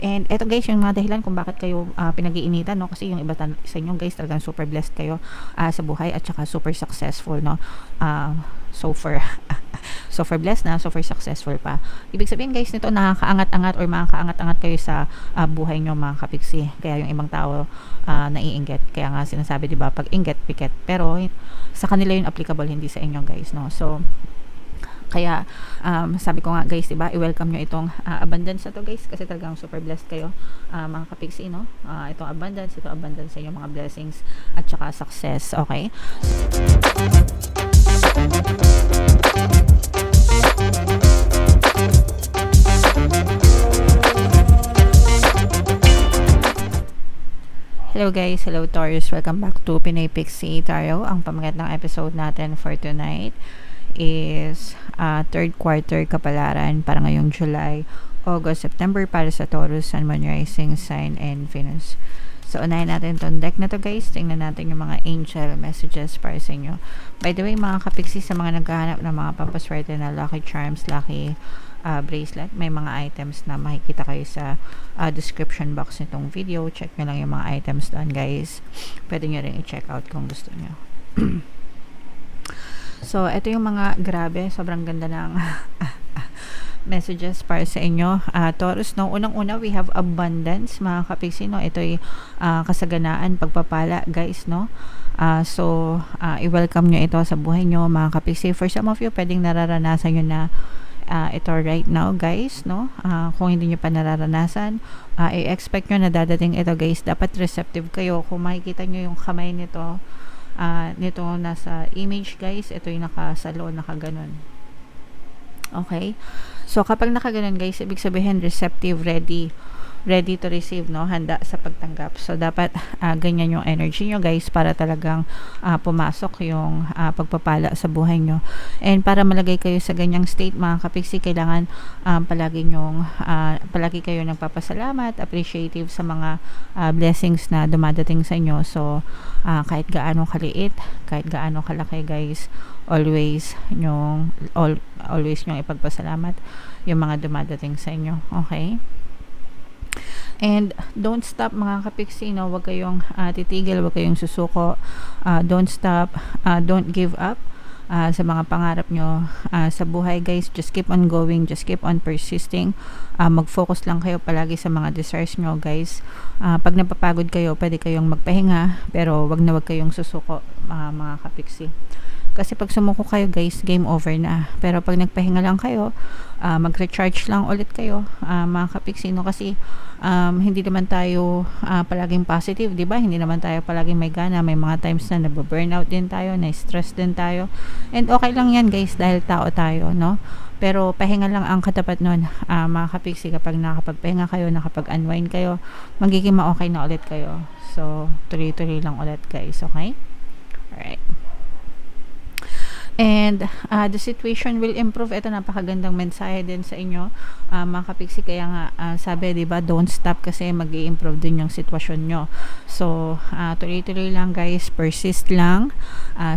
And eto guys, yung mga dahilan kung bakit kayo pinag-iinitan, no? Kasi yung iba sa inyo guys, talagang super blessed kayo sa buhay at saka super successful, no? So far, super blessed na, super successful pa. Ibig sabihin guys, nito nakakaangat-angat or makakaangat-angat kayo sa buhay nyo mga kapiksi. Kaya yung ibang tao naiinggit. Kaya nga sinasabi, di ba, pag inggit, pikit. Pero sa kanila yung applicable, hindi sa inyo guys, no? So, kaya sabi ko nga guys, diba, i-welcome nyo itong abundance na to guys, kasi talagang super blessed kayo mga kapiksi, no? Itong abundance, ito abundance sa inyo, mga blessings at saka success, okay? Hello guys, hello Taurus, welcome back to Pinoy Pixie Tarot. Ang pamagat ng episode natin for tonight is third quarter kapalaran para ngayong July, August, September para sa Taurus, Sun, Moon, Rising, Sign, and Venus. So, unahin natin itong deck na to guys. Tingnan natin yung mga angel messages para sa inyo. By the way, mga kapiksi, sa mga naghahanap ng mga pampaswerte na lucky charms, lucky bracelet, may mga items na makikita kayo sa description box nitong video. Check nyo lang yung mga items doon guys. Pwede nyo rin i-check out kung gusto nyo. So, ito yung mga grabe, sobrang ganda ng messages para sa inyo. Taurus, no? Unang-una, we have abundance, mga kapiksi, no? Ito'y kasaganaan, pagpapala, guys, no? So, i-welcome nyo ito sa buhay nyo, mga kapiksi. For some of you, pwedeng nararanasan nyo na ito right now, guys, no? Kung hindi nyo pa nararanasan, i-expect nyo na dadating ito, guys. Dapat receptive kayo. Kung makikita nyo yung kamay nito, nito nasa image guys, ito yung nakasalo, nakaganon. Okay, so kapag nakaganon guys, ibig sabihin receptive, ready to receive, no? Handa sa pagtanggap. So dapat ganyan yung energy nyo guys, para talagang pumasok yung pagpapala sa buhay nyo. And para malagay kayo sa ganyang state, mga kapiksi, kailangan palagi kayo nagpapasalamat, appreciative sa mga blessings na dumadating sa inyo. So kahit gaano kaliit, kahit gaano kalaki guys, always nyong ipagpasalamat yung mga dumadating sa inyo. Okay? And don't stop, mga kapiksi, no? Huwag kayong titigil, huwag kayong susuko. Don't stop, don't give up sa mga pangarap nyo sa buhay guys. Just keep on going, just keep on persisting. Mag-focus lang kayo palagi sa mga desires nyo guys. Pag napapagod kayo, pwede kayong magpahinga, pero wag kayong susuko, mga kapiksi. Kasi pag sumuko kayo guys, game over na. Pero pag nagpahinga lang kayo, mag-recharge lang ulit kayo, mga kapiksi, no? Kasi hindi naman tayo palaging positive, di ba? Hindi naman tayo palaging may gana. May mga times na nababurnout din tayo, na-stress din tayo. And okay lang yan guys, dahil tao tayo, no? Pero pahinga lang ang katapat nun, mga kapiksi. Kapag nakapagpahinga kayo, nakapag-unwind kayo, magiging ma-okay na ulit kayo. So, tuloy-tuloy lang ulit guys, okay? Alright. And the situation will improve. Ito, napakagandang mensahe din sa inyo, mga kapiksi. Kaya nga sabi, diba, don't stop, kasi mag-i-improve din yung sitwasyon nyo. So tuloy-tuloy lang guys, persist lang,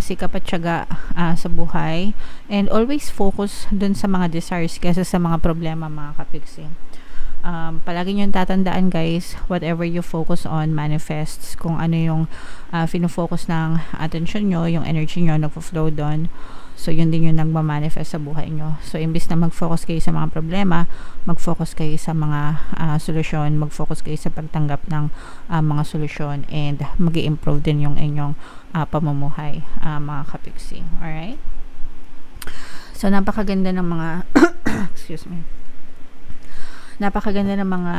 sikap at tiyaga sa buhay, and always focus dun sa mga desires kaysa sa mga problema, mga kapiksi. Palagi nyo tatandaan guys, whatever you focus on manifests. Kung ano yung fino-focus ng attention nyo, yung energy nyo nagpo-flow doon. So yun din yung nagmamanifest sa buhay nyo. So imbis na mag-focus kayo sa mga problema, mag-focus kayo sa mga solusyon, mag-focus kayo sa pagtanggap ng mga solusyon, and mag-i-improve din yung inyong pamumuhay, mga kapiksi. Alright? So napakaganda ng mga excuse me, napakaganda ng mga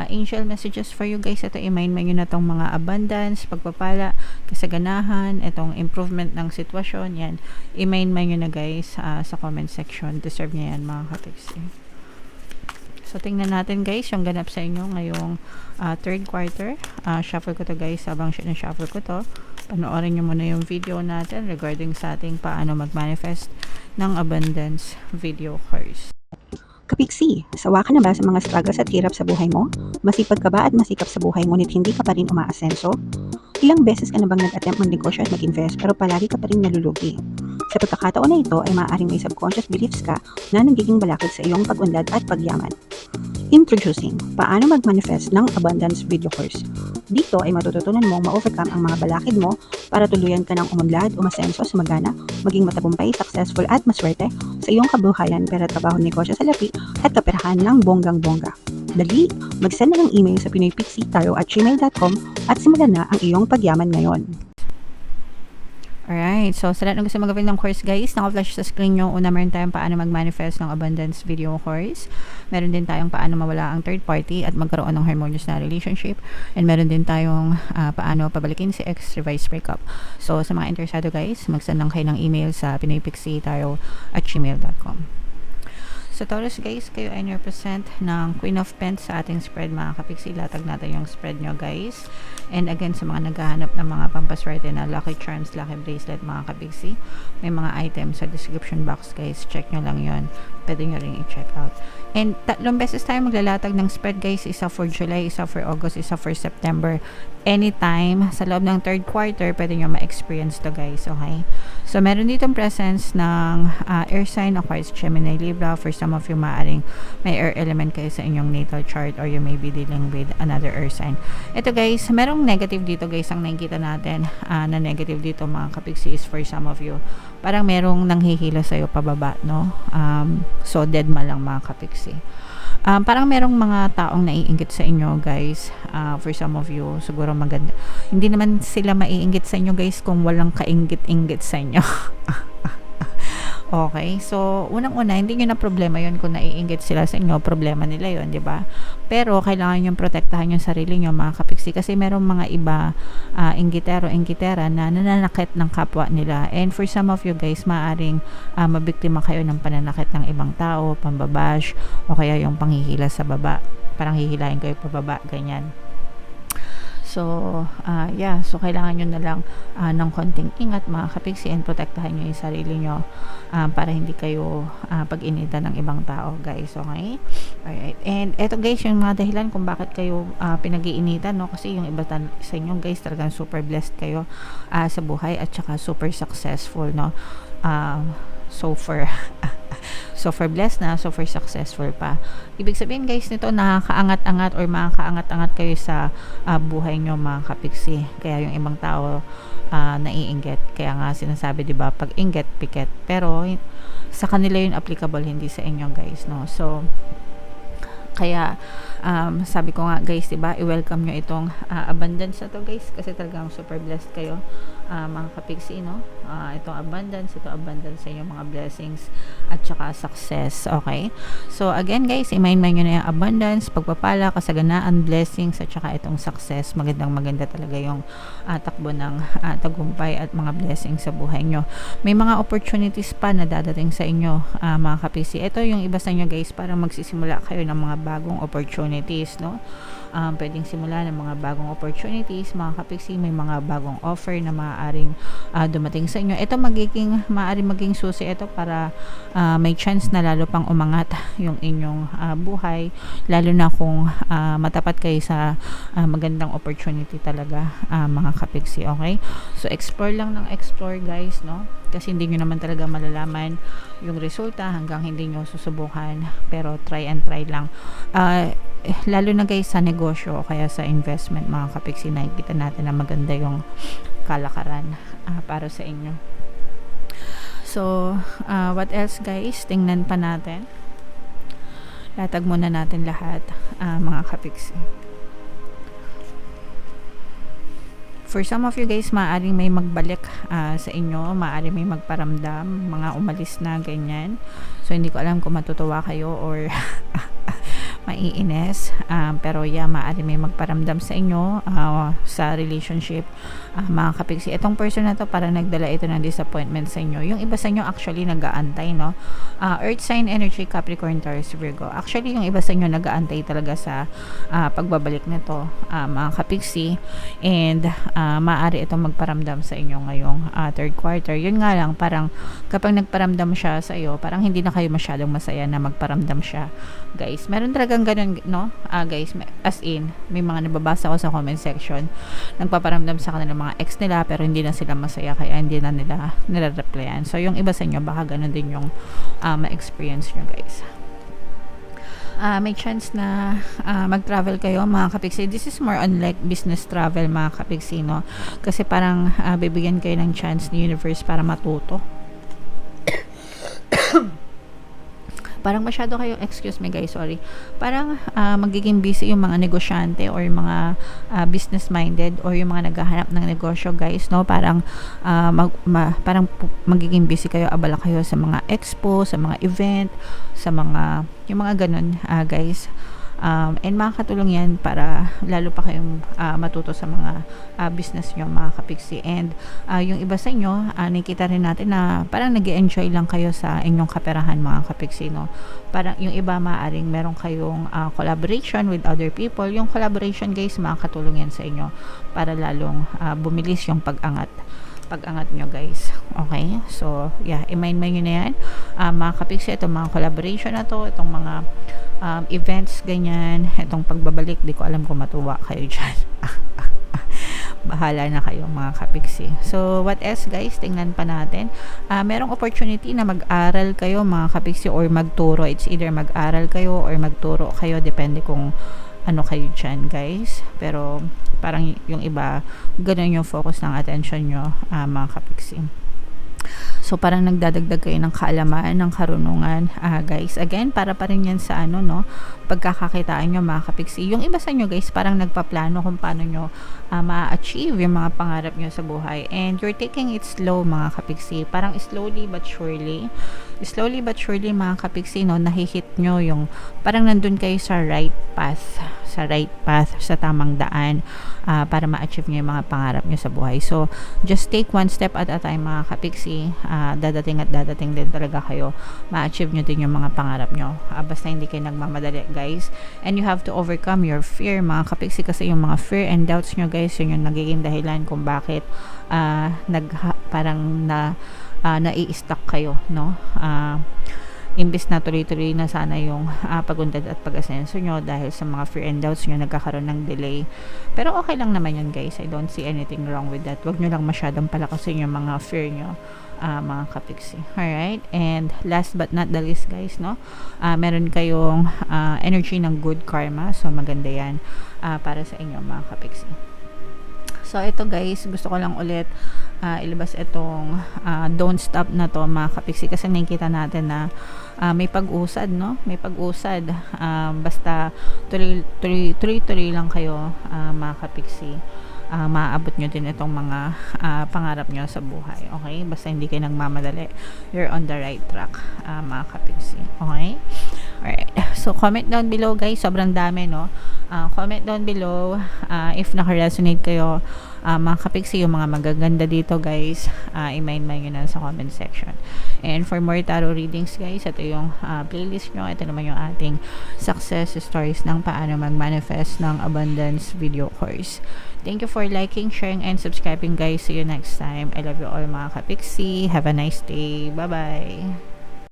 angel messages for you guys. Ito, i-mind nyo na tong mga abundance, pagpapala, kasaganahan, itong improvement ng sitwasyon. Yan, i-mind nyo na guys sa comment section. Deserve nyo yan, mga kapiksi. So tingnan natin guys yung ganap sa inyo ngayong third quarter. Shuffle ko to guys. Habang shuffle ko to, panoorin nyo muna yung video natin regarding sa ating paano mag-manifest ng abundance video course. Kapiksi, sawa ka na ba sa mga struggles at hirap sa buhay mo? Masipag ka ba at masikap sa buhay ngunit hindi ka pa rin umaasenso? Ilang beses ka na bang nag-attempt magnegosyo at mag-invest pero palagi ka pa rin nalulugi? Sa pagkakataon na ito ay maaaring may subconscious beliefs ka na nagiging balakid sa iyong pag-unlad at pagyaman. Introducing, paano mag-manifest ng abundance video course. Dito ay matututunan mong ma-overcome ang mga balakid mo para tuluyan ka ng umunlad, umasenso, sumagana, maging matagumpay, successful at maswerte sa iyong kabuhayan, pera, trabaho, negosyo sa lapi at kaperahan ng bonggang-bongga. Dali, mag-send na ng email sa pinoypixie@gmail.com at simulan na ang iyong pagyaman ngayon. Alright, so sa lahat ng gusto mag-avail ng course guys, naka-flash sa screen nyo. Una, meron tayong paano mag-manifest ng abundance video course. Meron din tayong paano mawala ang third party at magkaroon ng harmonious na relationship. And meron din tayong paano pabalikin si ex-revised breakup. So sa mga interesado guys, mag-send lang kayo ng email sa pinoypixie@gmail.com. Sa Taurus guys, kayo ay represent ng Queen of Pentacles sa ating spread mga kapiksi. Latag natin yung spread nyo guys. And again, sa mga naghahanap ng mga pampaswerte na lucky charms, lucky bracelet mga kapiksi, may mga items sa description box guys. Check nyo lang yon. Pwede nyo rin i-check out. And 3 beses tayo maglalatag ng spread guys. Isa for July, isa for August, isa for September. Anytime, sa loob ng third quarter, pwede nyo ma-experience to guys. Okay? So, meron ditong presence ng air sign, Aquarius, Gemini, Libra. For some of you, maaring may air element kayo sa inyong natal chart or you may be dealing with another air sign. Ito guys, merong negative dito guys. Ang nakikita natin na negative dito mga kapiksi is for some of you. Parang merong nanghihila sa'yo pababa, no? So, dead ma lang mga kapiksi. Parang merong mga taong naiinggit sa inyo guys. For some of you, siguro maganda. Hindi naman sila maiinggit sa inyo guys kung walang kainggit-inggit sa inyo. Okay, so unang-una, hindi nyo na problema yon kung naiinggit sila sa inyo, problema nila yon, di ba? Pero kailangan yung protektahan yung sarili nyo mga kapiksi kasi merong mga iba inggitero-inggitera na nananakit ng kapwa nila. And for some of you guys, maaring mabiktima kayo ng pananakit ng ibang tao, pambabash, o kaya yung panghihila sa baba. Parang hihilahin kayo pababa, ganyan. So, so kailangan nyo na lang ng konting ingat mga kapiksi and protektahan nyo yung sarili nyo para hindi kayo pag-initan ng ibang tao guys, okay? Alright, and eto guys yung mga dahilan kung bakit kayo pinag-iinitan, no? Kasi yung iba sa inyo guys talagang super blessed kayo sa buhay at saka super successful, no? Super blessed na, super successful pa. Ibig sabihin guys nito, nakakaangat-angat or makakaangat-angat kayo sa buhay nyo mga kapiksi. Kaya yung ibang tao naiinggit. Kaya nga sinasabi, di ba, pag inggit, piket. Pero sa kanila yun applicable, hindi sa inyo guys, no? So, kaya sabi ko nga guys, diba, i-welcome nyo itong abundance na to guys kasi talagang super blessed kayo mga kapiksi, no? Itong abundance sa inyo, mga blessings at saka success, okay? So again guys, i-mind nyo na yung abundance, pagpapala, kasaganaan, blessings at saka itong success. Maganda talaga yung takbo ng tagumpay at mga blessings sa buhay nyo. May mga opportunities pa na dadating sa inyo mga kapiksi. Ito yung iba sa inyo guys, para magsisimula kayo ng mga bagong opportunities, no? Pwedeng simula ng mga bagong opportunities mga kapiksi, may mga bagong offer na maaaring dumating sa inyo. Ito maaaring maging susi ito para may chance na lalo pang umangat yung inyong buhay, lalo na kung matapat kayo sa magandang opportunity talaga mga kapiksi, okay? So explore lang ng explore guys, no? Kasi hindi nyo naman talaga malalaman yung resulta hanggang hindi nyo susubukan, pero try and try lang. Lalo na guys sa negosyo o kaya sa investment mga kapiksi, nakikita natin na maganda yung kalakaran para sa inyo. So what else guys, tingnan pa natin, latag muna natin lahat mga kapiksi. For some of you guys, maaaring may magbalik sa inyo, maaaring may magparamdam, mga umalis na ganyan. So hindi ko alam kung matutuwa kayo or maiinis, pero maaari may magparamdam sa inyo sa relationship mga kapiksi. Itong person na to parang nagdala ito ng disappointment sa inyo. Yung iba sa inyo actually nag-aantay, no? Earth sign energy, Capricorn, Taurus, Virgo. Actually yung iba sa inyo nag-aantay talaga sa pagbabalik nito mga kapiksi, and maaari itong magparamdam sa inyo ngayong third quarter. Yun nga lang, parang kapag nagparamdam siya sa iyo, parang hindi na kayo masyadong masaya na magparamdam siya guys. Meron talagang ganun, no? Guys, as in, may mga nababasa ko sa comment section, nagpaparamdam sa kanila mga ex nila pero hindi na sila masaya kaya hindi na nila nire-replyan. So yung iba sa inyo baka ganun din yung ma-experience nyo guys. may chance na mag-travel kayo mga kapiksi. This is more on like business travel mga kapiksi, no? Kasi parang bibigyan kayo ng chance ni universe para matuto. Parang masyado kayo, excuse me guys, sorry. Parang magiging busy yung mga negosyante or yung mga business-minded or yung mga naghahanap ng negosyo guys, no? Parang parang magiging busy kayo, abala kayo sa mga expo, sa mga event, sa mga, yung mga ganun guys. And makakatulong yan para lalo pa kayong matuto sa mga business nyo mga kapiksi. And yung iba sa inyo, nakikita rin natin na parang nag-enjoy lang kayo sa inyong kaperahan mga kapiksi, no? Parang yung iba maaring meron kayong collaboration with other people. Yung collaboration guys, makakatulong yan sa inyo para lalong bumilis yung pag-angat nyo guys. Okay? So, yeah, i-mind nyo na yan. Mga kapiksi, itong mga collaboration na to, itong mga events, ganyan, itong pagbabalik, di ko alam kung matuwa kayo dyan. Bahala na kayo mga kapiksi. So, what else guys? Tingnan pa natin. Merong opportunity na mag-aral kayo mga kapiksi or magturo. It's either mag-aral kayo or magturo kayo. Depende kung ano kayo dyan guys. Pero, parang yung iba, ganun yung focus ng attention nyo mga kapiksi. So, parang nagdadagdag kayo ng kaalaman, ng karunungan, guys. Again, para pa rin yan sa ano, no, pagkakakitaan nyo, mga kapiksi. Yung iba sa nyo, guys, parang nagpaplano kung paano nyo ma-achieve yung mga pangarap nyo sa buhay. And you're taking it slow, mga kapiksi. Parang slowly but surely, mga kapiksi, no, nahihit nyo yung, parang nandun kayo sa right path, sa tamang daan, para ma-achieve nyo yung mga pangarap nyo sa buhay. So, just take one step at a time, mga kapiksi. Dadating din talaga kayo. Ma-achieve nyo din yung mga pangarap nyo. Basta hindi kayo nagmamadali, guys. And you have to overcome your fear, mga kapiksi, kasi yung mga fear and doubts nyo, guys, yun yung nagiging dahilan kung bakit nai-stuck kayo, no? Imbis na tuloy-tuloy na sana yung pag-unlad at pag-asenso nyo, dahil sa mga fear and doubts nyo, nagkakaroon ng delay. Pero okay lang naman yun guys. I don't see anything wrong with that. Huwag nyo lang masyadong palakasin yung mga fear nyo, mga kapiksi. Alright? And last but not the least guys, no? Meron kayong energy ng good karma. So maganda yan para sa inyo mga kapiksi. So, ito guys, gusto ko lang ulit ilabas itong don't stop na to mga kapiksi, kasi nakikita natin na may pag-usad, no? May pag-usad. Basta tuloy-tuloy lang kayo mga kapiksi. Maaabot nyo din itong mga pangarap nyo sa buhay. Okay? Basta hindi kayo nagmamadali. You're on the right track, mga kapiksi. Okay? Alright. So, comment down below guys. Sobrang dami, no? Comment down below if naka-resonate kayo, mga kapiksi, yung mga magaganda dito guys. I-mind nyo na sa comment section. And for more tarot readings guys, ito yung playlist nyo. Ito naman yung ating success stories ng paano mag-manifest ng abundance video course. Thank you for liking, sharing, and subscribing guys. See you next time. I love you all mga kapiksi. Have a nice day. Bye-bye.